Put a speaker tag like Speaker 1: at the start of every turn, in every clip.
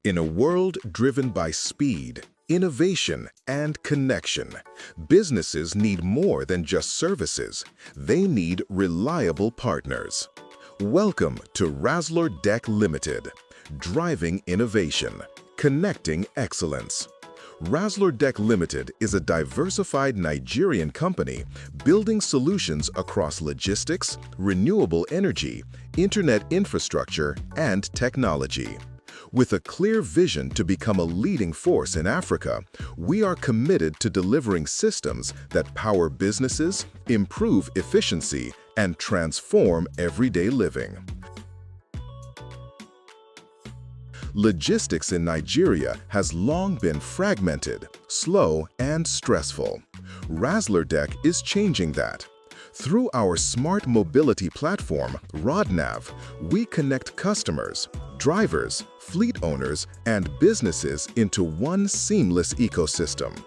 Speaker 1: In a world driven by speed, innovation, and connection, businesses need more than just services. They need reliable partners. Welcome to Raslordeck Limited, driving innovation, connecting excellence. Raslordeck Limited is a diversified Nigerian company building solutions across logistics, renewable energy, internet infrastructure, and technology. With a clear vision to become a leading force in Africa, we are committed to delivering systems that power businesses, improve efficiency, and transform everyday living. Logistics in Nigeria has long been fragmented, slow, and stressful. Raslordeck is changing that. Through our smart mobility platform, Rodnav, we connect customers, drivers, fleet owners, and businesses into one seamless ecosystem.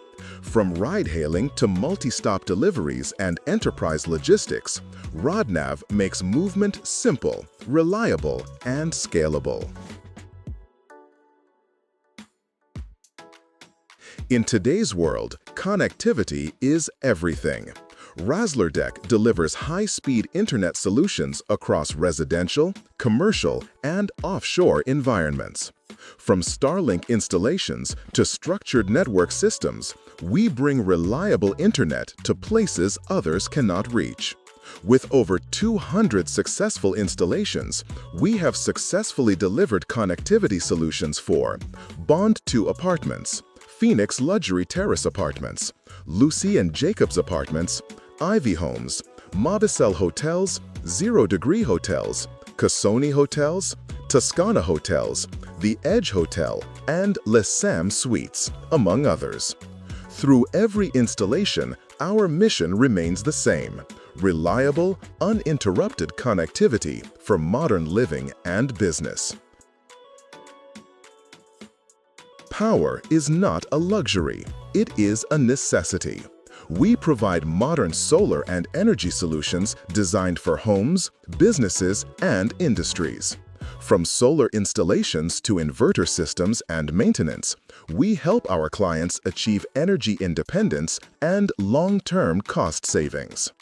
Speaker 1: From ride-hailing to multi-stop deliveries and enterprise logistics, Rodnav makes movement simple, reliable, and scalable. In today's world, connectivity is everything. Raslordeck delivers high-speed internet solutions across residential, commercial, and offshore environments. From Starlink installations to structured network systems, we bring reliable internet to places others cannot reach. With over 200 successful installations, we have successfully delivered connectivity solutions for Bond 2 Apartments, Phoenix Luxury Terrace Apartments, Lucy and Jacobs Apartments, Ivy Homes, Mobicel Hotels, Zero Degree Hotels, Cassoni Hotels, Toscana Hotels, The Edge Hotel, and Les Sam Suites, among others. Through every installation, our mission remains the same: reliable, uninterrupted connectivity for modern living and business. Power is not a luxury, it is a necessity. We provide modern solar and energy solutions designed for homes, businesses, and industries. From solar installations to inverter systems and maintenance, we help our clients achieve energy independence and long-term cost savings.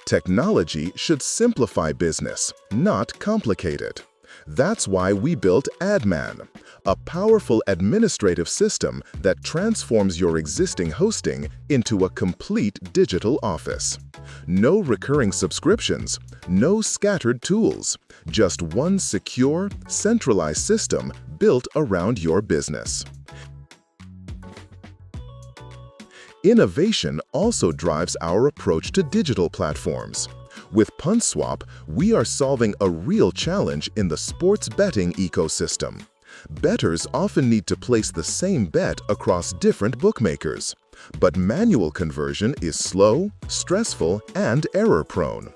Speaker 1: Technology should simplify business, not complicate it. That's why we built ADMAN, a powerful administrative system that transforms your existing hosting into a complete digital office. No recurring subscriptions, no scattered tools, just one secure, centralized system built around your business. Innovation also drives our approach to digital platforms. With Puntswap, we are solving a real challenge in the sports betting ecosystem. Bettors often need to place the same bet across different bookmakers, but manual conversion is slow, stressful, and error-prone.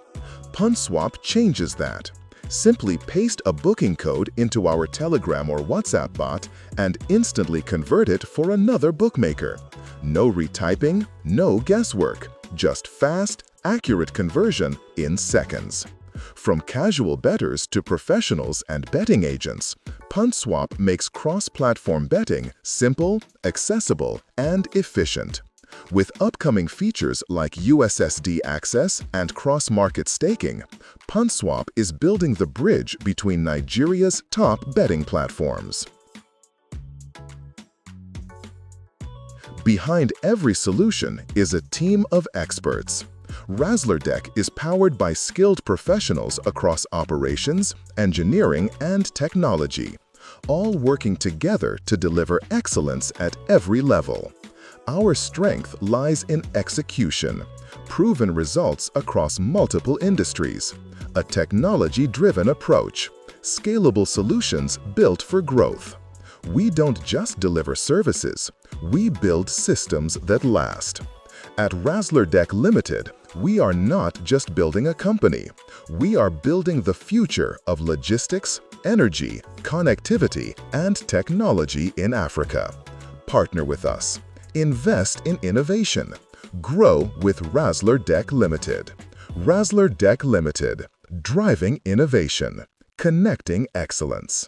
Speaker 1: Puntswap changes that. Simply paste a booking code into our Telegram or WhatsApp bot and instantly convert it for another bookmaker. No retyping, no guesswork, just fast, accurate conversion in seconds. From casual bettors to professionals and betting agents, Puntswap makes cross-platform betting simple, accessible, and efficient. With upcoming features like USSD access and cross-market staking, Puntswap is building the bridge between Nigeria's top betting platforms. Behind every solution is a team of experts. Raslordeck is powered by skilled professionals across operations, engineering, and technology, all working together to deliver excellence at every level. Our strength lies in execution, proven results across multiple industries, a technology-driven approach, scalable solutions built for growth. We don't just deliver services, we build systems that last. At Raslordeck Limited, we are not just building a company. We are building the future of logistics, energy, connectivity, and technology in Africa. Partner with us. Invest in innovation. Grow with Raslordeck Limited. Raslordeck Limited, driving innovation, connecting excellence.